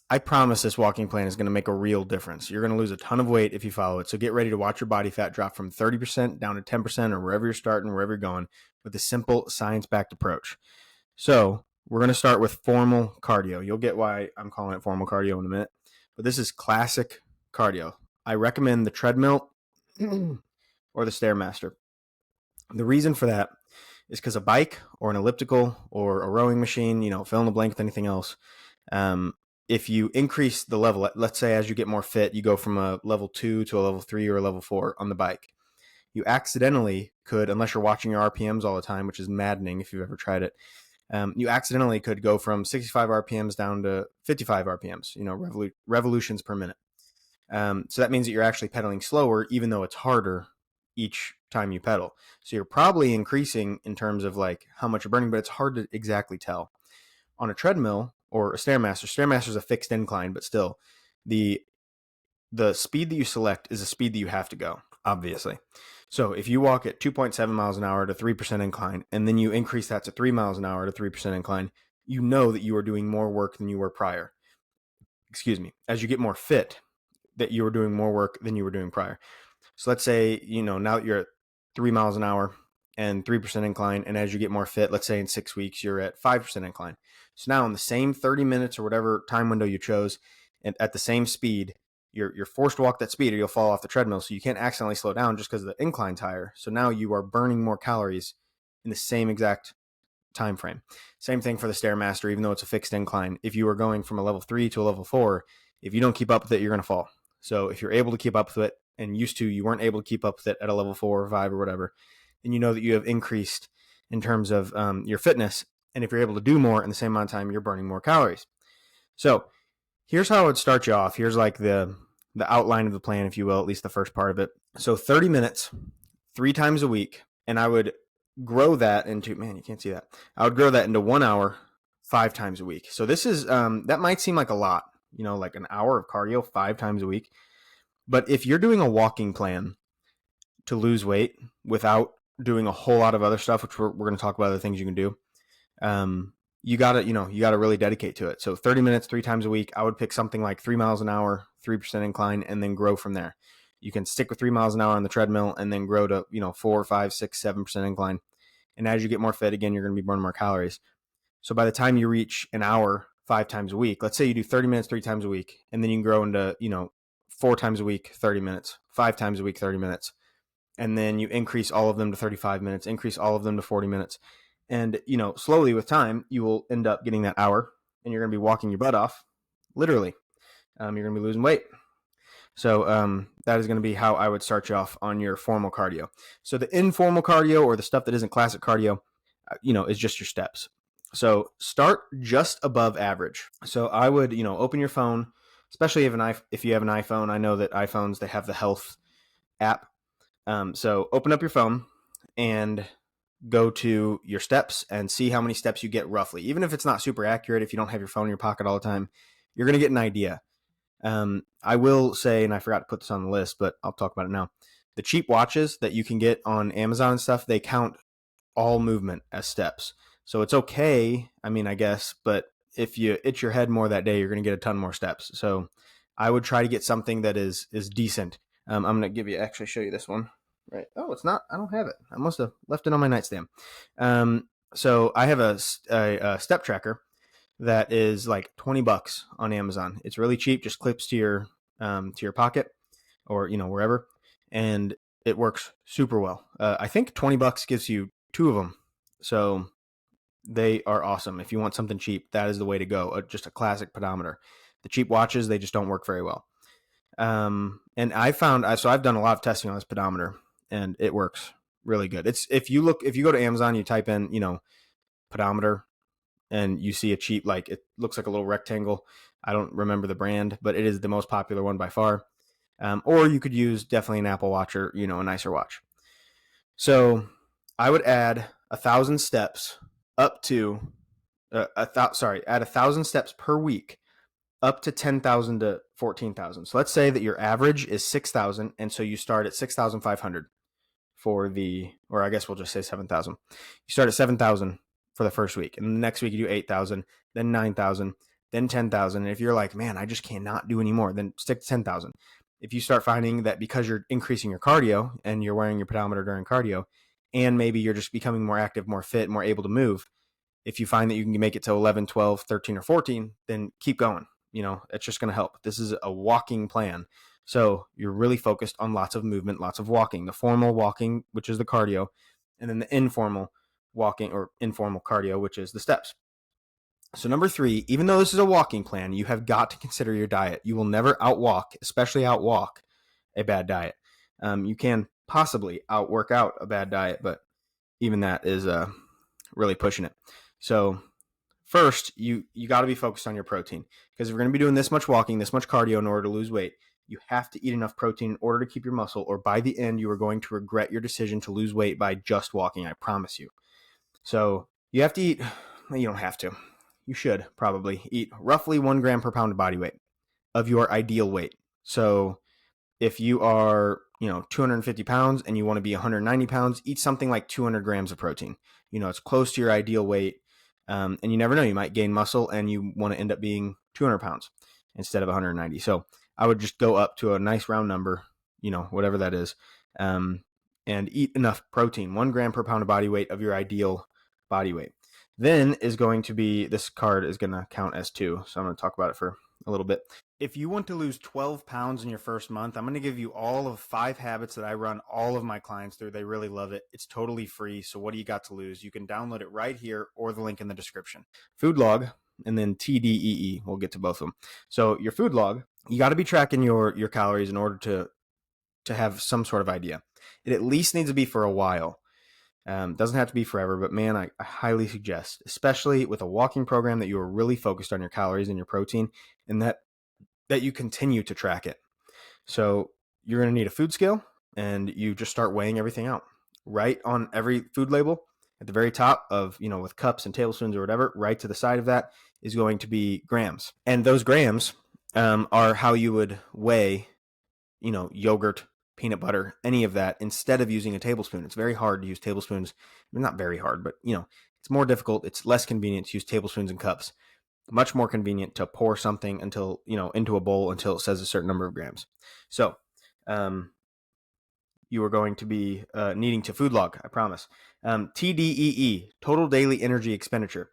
I promise this walking plan is going to make a real difference. You're going to lose a ton of weight if you follow it. So get ready to watch your body fat drop from 30% down to 10% or wherever you're starting, wherever you're going, with a simple science-backed approach. So we're going to start with formal cardio. You'll get why I'm calling it formal cardio in a minute. But this is classic cardio. I recommend the treadmill or the Stairmaster. The reason for that is because a bike or an elliptical or a rowing machine, fill in the blank with anything else, if you increase the level, let's say as you get more fit, you go from a level 2 to a level 3 or a level 4 on the bike. You accidentally could, unless you're watching your RPMs all the time, which is maddening if you've ever tried it, you accidentally could go from 65 RPMs down to 55 RPMs, revolutions per minute. So that means that you're actually pedaling slower, even though it's harder each time you pedal. So you're probably increasing in terms of like how much you're burning, but it's hard to exactly tell. On a treadmill or a Stairmaster is a fixed incline, but still the speed that you select is the speed that you have to go, obviously. So if you walk at 2.7 miles an hour to 3% incline, and then you increase that to 3 miles an hour to 3% incline, you know that you are doing more work than you were prior. Excuse me. As you get more fit, that you are doing more work than you were doing prior. So let's say, now that you're at 3 miles an hour and 3% incline, and as you get more fit, let's say in 6 weeks, you're at 5% incline. So now in the same 30 minutes or whatever time window you chose, and at the same speed, you're forced to walk that speed or you'll fall off the treadmill. So you can't accidentally slow down just because the incline's higher. So now you are burning more calories in the same exact time frame. Same thing for the Stairmaster, even though it's a fixed incline. If you are going from a level 3 to a level 4, if you don't keep up with it, you're going to fall. So if you're able to keep up with it, and you weren't able to keep up with it at a level 4 or 5 or whatever, and you know that you have increased in terms of your fitness. And if you're able to do more in the same amount of time, you're burning more calories. So here's how I would start you off. Here's like the outline of the plan, if you will, at least the first part of it. So 30 minutes, 3 times a week. And I would grow that into, man, you can't see that. I would grow that into 1 hour, 5 times a week. So this is, that might seem like a lot, like an hour of cardio 5 times a week. But if you're doing a walking plan to lose weight without doing a whole lot of other stuff, which we're going to talk about other things you can do, you gotta really dedicate to it. So 30 minutes, 3 times a week. I would pick something like 3 miles an hour, 3% incline, and then grow from there. You can stick with 3 miles an hour on the treadmill and then grow to, 4, 5, 6, 7% incline. And as you get more fit, again, you're going to be burning more calories. So by the time you reach an hour, 5 times a week, let's say you do 30 minutes, 3 times a week, and then you can grow into, 4 times a week, 30 minutes, 5 times a week, 30 minutes. And then you increase all of them to 35 minutes, increase all of them to 40 minutes. And, slowly with time, you will end up getting that hour and you're going to be walking your butt off. Literally. You're going to be losing weight. So that is going to be how I would start you off on your formal cardio. So the informal cardio, or the stuff that isn't classic cardio, is just your steps. So start just above average. So I would, open your phone, especially if you have an iPhone. I know that iPhones, they have the health app. So open up your phone and go to your steps and see how many steps you get roughly. Even if it's not super accurate, if you don't have your phone in your pocket all the time, you're going to get an idea. I will say, and I forgot to put this on the list, but I'll talk about it now. The cheap watches that you can get on Amazon and stuff, they count all movement as steps. So it's okay, I guess, but if you itch your head more that day, you're going to get a ton more steps. So I would try to get something that is decent. I'm going to actually show you this one. Right. Oh, it's not. I don't have it. I must have left it on my nightstand. So I have a step tracker that is like $20 on Amazon. It's really cheap. Just clips to your pocket or wherever, and it works super well. I think $20 gives you 2 of them, so they are awesome. If you want something cheap, that is the way to go. Just a classic pedometer. The cheap watches, they just don't work very well. And I've done a lot of testing on this pedometer, and it works really good. It's if you go to Amazon, you type in, pedometer, and you see a cheap, like it looks like a little rectangle. I don't remember the brand, but it is the most popular one by far. Or you could use definitely an Apple Watch or, a nicer watch. So I would add 1,000 steps up to, add 1,000 steps per week up to 10,000 to 14,000. So let's say that your average is 6,000. And so you start at 6,500 or I guess we'll just say 7,000. You start at 7,000 for the first week. And the next week you do 8,000, then 9,000, then 10,000. And if you're like, man, I just cannot do any more, then stick to 10,000. If you start finding that because you're increasing your cardio and you're wearing your pedometer during cardio, and maybe you're just becoming more active, more fit, more able to move, if you find that you can make it to 11, 12, 13, or 14, then keep going. It's just going to help. This is a walking plan. So you're really focused on lots of movement, lots of walking, the formal walking, which is the cardio, and then the informal walking or informal cardio, which is the steps. So number 3, even though this is a walking plan, you have got to consider your diet. You will never outwalk, especially outwalk, a bad diet. You can possibly outwork out a bad diet, but even that is really pushing it. So first, you got to be focused on your protein, because if you're going to be doing this much walking, this much cardio in order to lose weight, you have to eat enough protein in order to keep your muscle, or by the end, you are going to regret your decision to lose weight by just walking, I promise you. So you have to eat, you don't have to, you should probably eat roughly 1 gram per pound of body weight of your ideal weight. So if you are, 250 pounds and you want to be 190 pounds, eat something like 200 grams of protein. It's close to your ideal weight. And you never know, you might gain muscle and you want to end up being 200 pounds instead of 190. So I would just go up to a nice round number, whatever that is, and eat enough protein, 1 gram per pound of body weight of your ideal body weight. Then is going to be, this card is going to count as 2. So I'm going to talk about it for a little bit. If you want to lose 12 pounds in your first month, I'm going to give you all of 5 habits that I run all of my clients through. They really love it. It's totally free. So what do you got to lose? You can download it right here or the link in the description. Food log and then TDEE. We'll get to both of them. So your food log, you got to be tracking your calories in order to have some sort of idea. It at least needs to be for a while. Doesn't have to be forever, but man, I highly suggest, especially with a walking program, that you are really focused on your calories and your protein, and that you continue to track it. So you're going to need a food scale, and you just start weighing everything out. Right on every food label, at the very top of, with cups and tablespoons or whatever, right to the side of that is going to be grams. And those grams are how you would weigh, yogurt, peanut butter, any of that, instead of using a tablespoon. It's very hard to use tablespoons. I mean, not very hard, but it's more difficult. It's less convenient to use tablespoons and cups. Much more convenient to pour something until, into a bowl until it says a certain number of grams. So, you are going to be needing to food log, I promise. TDEE, total daily energy expenditure.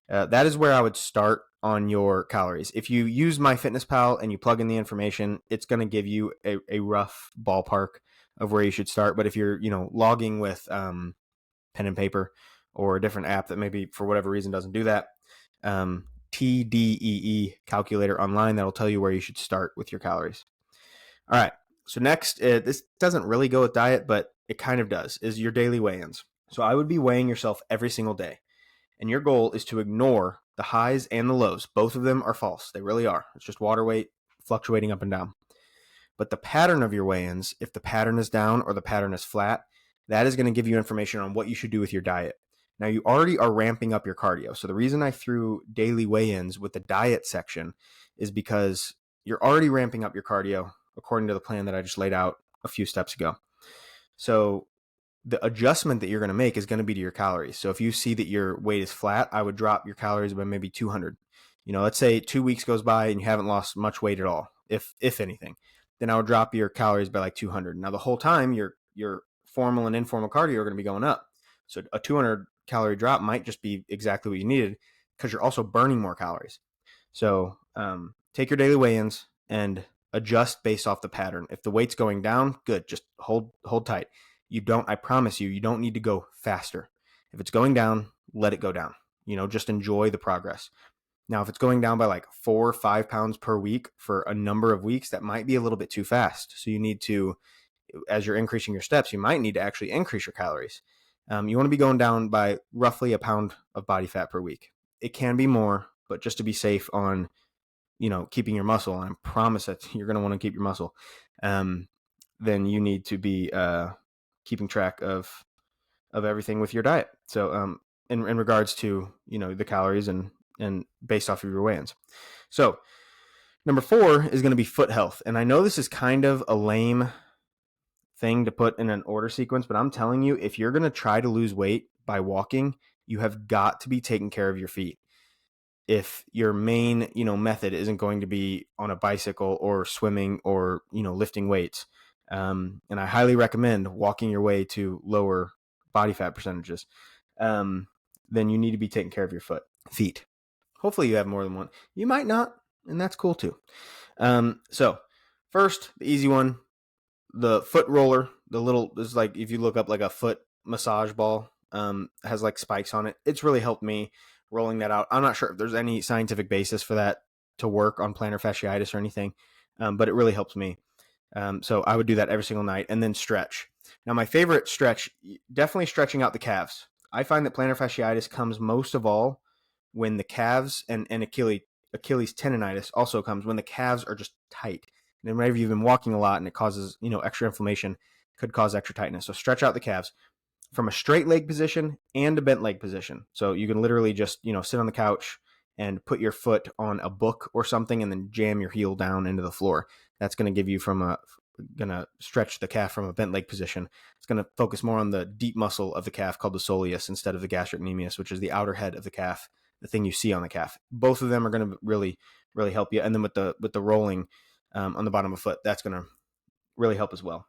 That is where I would start on your calories. If you use MyFitnessPal and you plug in the information, it's going to give you a rough ballpark of where you should start. But if you're, logging with pen and paper or a different app that maybe for whatever reason doesn't do that, TDEE calculator online, that'll tell you where you should start with your calories. All right. So next, this doesn't really go with diet, but it kind of does, is your daily weigh-ins. So I would be weighing yourself every single day. And your goal is to ignore the highs and the lows. Both of them are false. They really are. It's just water weight fluctuating up and down. But the pattern of your weigh-ins, if the pattern is down or the pattern is flat, that is going to give you information on what you should do with your diet. Now, you already are ramping up your cardio. So the reason I threw daily weigh-ins with the diet section is because you're already ramping up your cardio according to the plan that I just laid out a few steps ago. So the adjustment that you're going to make is going to be to your calories. So if you see that your weight is flat, I would drop your calories by maybe 200. Let's say 2 weeks goes by and you haven't lost much weight at all, if anything, then I would drop your calories by like 200. Now the whole time your formal and informal cardio are going to be going up. So a 200 calorie drop might just be exactly what you needed, because you're also burning more calories. So take your daily weigh-ins and adjust based off the pattern. If the weight's going down, good, just hold tight. I promise you don't need to go faster. If it's going down, let it go down. Just enjoy the progress. Now, if it's going down by like 4 or 5 pounds per week for a number of weeks, that might be a little bit too fast. So you need to, as you're increasing your steps, you might need to actually increase your calories. You want to be going down by roughly a pound of body fat per week. It can be more, but just to be safe on, keeping your muscle, and I promise that you're going to want to keep your muscle, then you need to be keeping track of everything with your diet. So in regards to, the calories and based off of your weigh-ins. So number 4 is going to be foot health. And I know this is kind of a lame thing to put in an order sequence, but I'm telling you, if you're going to try to lose weight by walking, you have got to be taking care of your feet. if your main, method isn't going to be on a bicycle or swimming or, lifting weights. And I highly recommend walking your way to lower body fat percentages. Then you need to be taking care of your feet. Hopefully you have more than one. You might not, and that's cool too. So first, the easy one, the foot roller, is like, if you look up like a foot massage ball, has like spikes on it. It's really helped me rolling that out. I'm not sure if there's any scientific basis for that to work on plantar fasciitis or anything, but it really helps me. So I would do that every single night, and then stretch. Now, my favorite stretch, definitely stretching out the calves. I find that plantar fasciitis comes most of all when the calves, and Achilles tendonitis also comes when the calves are just tight. And whenever you've been walking a lot and it causes, extra inflammation, could cause extra tightness. So stretch out the calves from a straight leg position and a bent leg position. So you can literally just, sit on the couch and put your foot on a book or something and then jam your heel down into the floor. That's going to give you going to stretch the calf from a bent leg position. It's going to focus more on the deep muscle of the calf called the soleus instead of the gastrocnemius, which is the outer head of the calf, the thing you see on the calf. Both of them are going to really, really help you. And then with the rolling on the bottom of the foot, that's going to really help as well.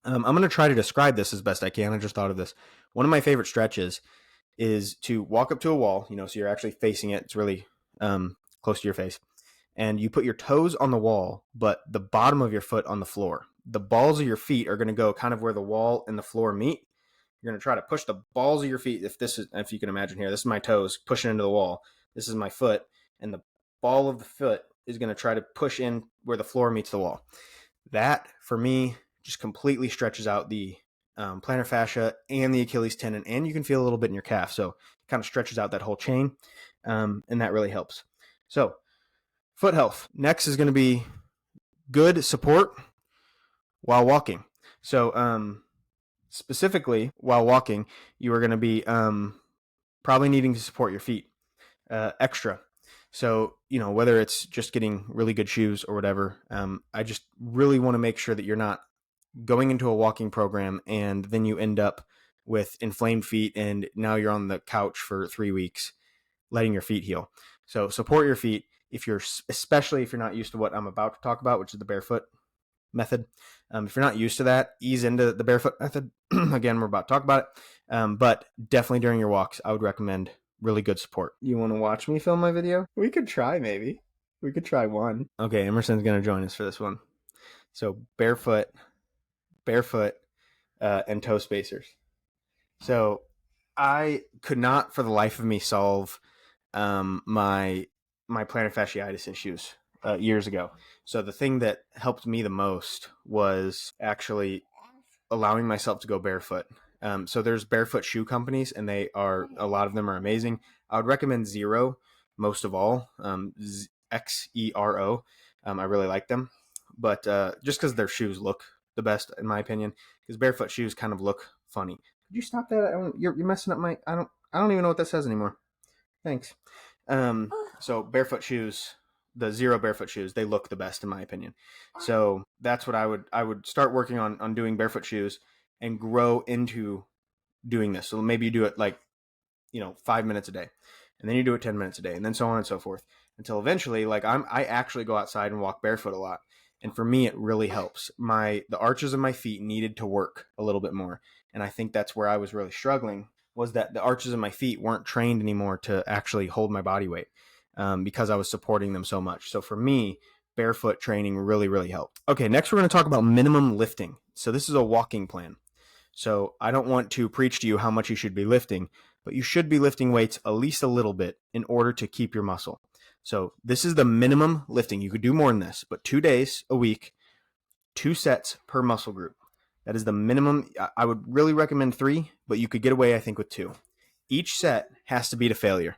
I'm going to try to describe this as best I can. I just thought of this. One of my favorite stretches is to walk up to a wall, so you're actually facing it. It's really close to your face. And you put your toes on the wall, but the bottom of your foot on the floor. The balls of your feet are going to go kind of where the wall and the floor meet. You're going to try to push the balls of your feet. If you can imagine here, this is my toes pushing into the wall. This is my foot, and the ball of the foot is going to try to push in where the floor meets the wall. That, for me, just completely stretches out the plantar fascia and the Achilles tendon, and you can feel a little bit in your calf. So it kind of stretches out that whole chain, and that really helps. So foot health. Next is going to be good support while walking. So specifically while walking, you are going to be probably needing to support your feet extra. So, whether it's just getting really good shoes or whatever, I just really want to make sure that you're not going into a walking program and then you end up with inflamed feet and now you're on the couch for 3 weeks letting your feet heal. So support your feet especially if you're not used to what I'm about to talk about, which is the barefoot method. If you're not used to that, ease into the barefoot method. Again, we're about to talk about it. But definitely during your walks, I would recommend really good support. You want to watch me film my video? We could try, maybe. We could try one. Okay, Emerson's going to join us for this one. So barefoot, and toe spacers. So I could not for the life of me solve my plantar fasciitis issues years ago. So the thing that helped me the most was actually allowing myself to go barefoot. So there's barefoot shoe companies, and a lot of them are amazing. I would recommend Xero most of all, Xero. I really like them, but just because their shoes look the best, in my opinion, because barefoot shoes kind of look funny. Could you stop that? You're messing up my. I don't even know what that says anymore. Thanks. So barefoot shoes, the Xero barefoot shoes, they look the best in my opinion. So that's what I would start working on doing barefoot shoes and grow into doing this. So maybe you do it 5 minutes a day, and then you do it 10 minutes a day, and then so on and so forth until eventually I actually go outside and walk barefoot a lot. And for me, it really helps. The arches of my feet needed to work a little bit more. And I think that's where I was really struggling, was that the arches of my feet weren't trained anymore to actually hold my body weight because I was supporting them so much. So for me, barefoot training really, really helped. Okay, next we're going to talk about minimum lifting. So this is a walking plan. So I don't want to preach to you how much you should be lifting, but you should be lifting weights at least a little bit in order to keep your muscle. So this is the minimum lifting. You could do more than this, but 2 days a week, 2 sets per muscle group. That is the minimum. I would really recommend 3, but you could get away, I think, with 2. Each set has to be to failure.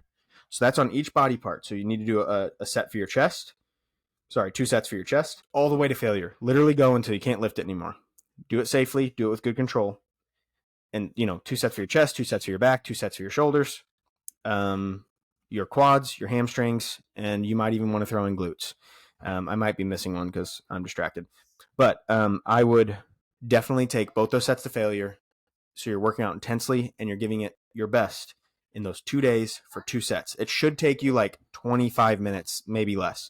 So that's on each body part. So you need to do a set for your chest. 2 sets for your chest, all the way to failure. Literally go until you can't lift it anymore. Do it safely. Do it with good control. And, 2 sets for your chest, 2 sets for your back, 2 sets for your shoulders, your quads, your hamstrings, and you might even want to throw in glutes. I might be missing one because I'm distracted. But I would definitely take both those sets to failure. So you're working out intensely and you're giving it your best in those 2 days for 2 sets. It should take you like 25 minutes, maybe less.